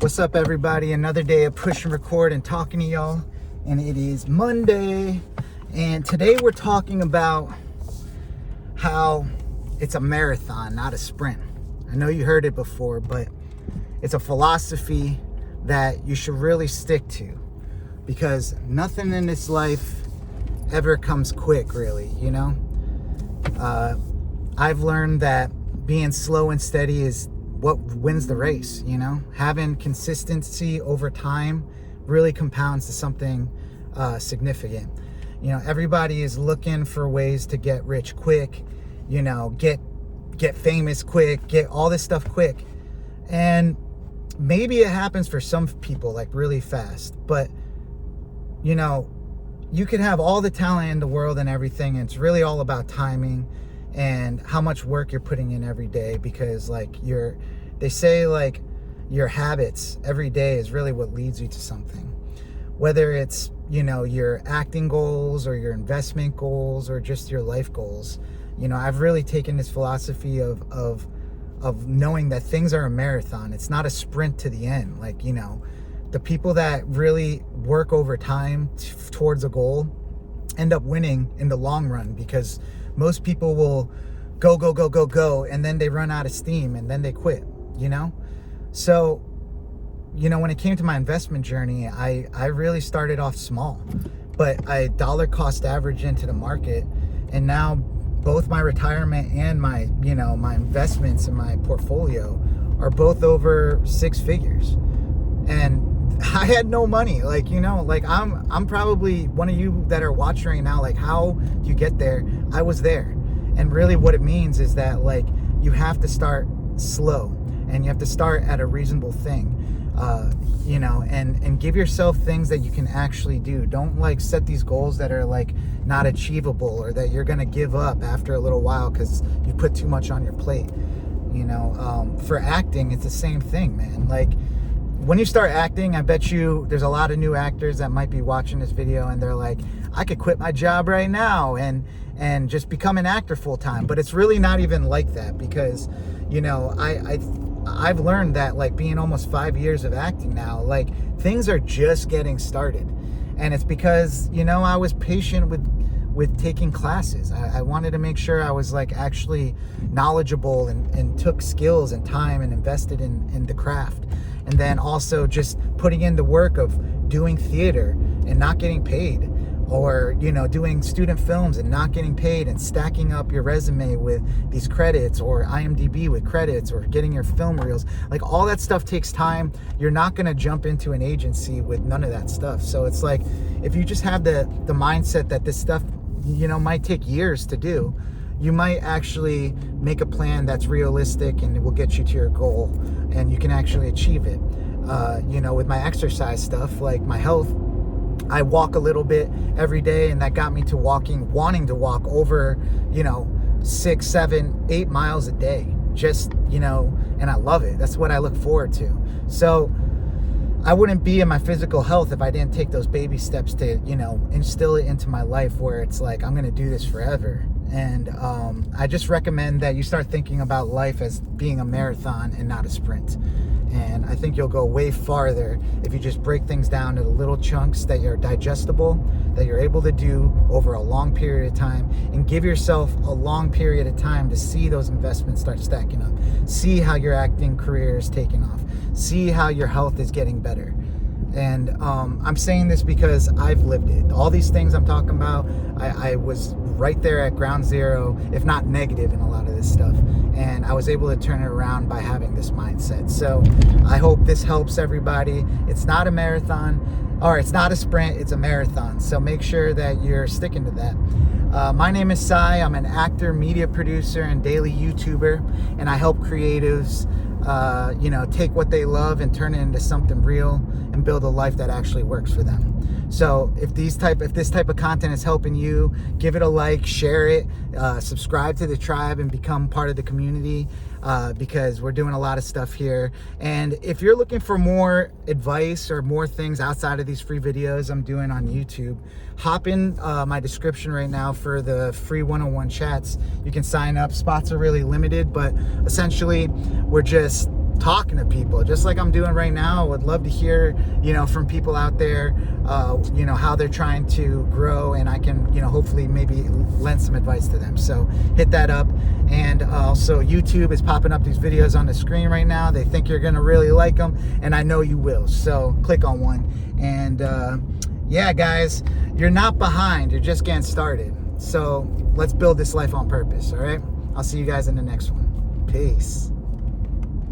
What's up, everybody? Another day of push and record and talking to y'all, and it is Monday, and today we're talking about how it's a marathon, not a sprint. I know you heard it before, but it's a philosophy that you should really stick to, because nothing in this life ever comes quick, really, you know? I've learned that being slow and steady is what wins the race, you know? Having consistency over time really compounds to something significant. You know, everybody is looking for ways to get rich quick, you know, get famous quick, get all this stuff quick. And maybe it happens for some people like really fast, but you know, you could have all the talent in the world and everything, and it's really all about timing and how much work you're putting in every day, because like they say like your habits every day is really what leads you to something. Whether it's, you know, your acting goals or your investment goals or just your life goals. You know, I've really taken this philosophy of knowing that things are a marathon. It's not a sprint to the end. Like, you know, the people that really work over time towards a goal end up winning in the long run, because most people will go, and then they run out of steam and then they quit, you know? So, you know, when it came to my investment journey, I really started off small, but I dollar cost average into the market, and now both my retirement and my, you know, my investments in my portfolio are both over six figures. And I had no money, like, you know, like I'm probably one of you that are watching right now, like, how do you get there? I was there. And really what it means is that, like, you have to start slow and you have to start at a reasonable thing, you know, and give yourself things that you can actually do. Don't like set these goals that are like not achievable, or that you're gonna give up after a little while because you put too much on your plate. You know, for acting, it's the same thing, man. Like, when you start acting, I bet you there's a lot of new actors that might be watching this video and they're like, I could quit my job right now and just become an actor full time. But it's really not even like that, because, you know, I've learned that, like, being almost 5 years of acting now, like, things are just getting started. And it's because, you know, I was patient with taking classes. I wanted to make sure I was like actually knowledgeable and took skills and time and invested in the craft. And then also just putting in the work of doing theater and not getting paid, or, you know, doing student films and not getting paid, and stacking up your resume with these credits, or IMDb with credits, or getting your film reels. Like, all that stuff takes time. You're not going to jump into an agency with none of that stuff. So it's like, if you just have the mindset that this stuff, you know, might take years to do, you might actually make a plan that's realistic and it will get you to your goal, and you can actually achieve it. You know, with my exercise stuff, like my health, I walk a little bit every day, and that got me to wanting to walk over, you know, 6, 7, 8 miles a day. Just, you know, and I love it. That's what I look forward to. So I wouldn't be in my physical health if I didn't take those baby steps to, you know, instill it into my life, where it's like, I'm going to do this forever. And I just recommend that you start thinking about life as being a marathon and not a sprint. And I think you'll go way farther if you just break things down into little chunks that are digestible, that you're able to do over a long period of time, and give yourself a long period of time to see those investments start stacking up. See how your acting career is taking off. See how your health is getting better. And I'm saying this because I've lived it. All these things I'm talking about, I was right there at ground zero, if not negative, in a lot of this stuff. And I was able to turn it around by having this mindset. So I hope this helps everybody. It's not a marathon, or it's not a sprint, it's a marathon. So make sure that you're sticking to that. My name is Sai. I'm an actor, media producer, and daily YouTuber. And I help creatives you know, take what they love and turn it into something real and build a life that actually works for them. So if this type of content is helping you, give it a like, share it, subscribe to the tribe and become part of the community, because we're doing a lot of stuff here. And if you're looking for more advice or more things outside of these free videos I'm doing on YouTube, hop in my description right now for the free one-on-one chats. You can sign up. Spots are really limited, but essentially we're just talking to people, just like I'm doing right now. I would love to hear, from people out there, how they're trying to grow, and I can, hopefully maybe lend some advice to them. So hit that up. And also YouTube is popping up these videos on the screen right now. They think you're going to really like them, and I know you will. So click on one. And yeah, guys, you're not behind. You're just getting started. So let's build this life on purpose. All right. I'll see you guys in the next one. Peace.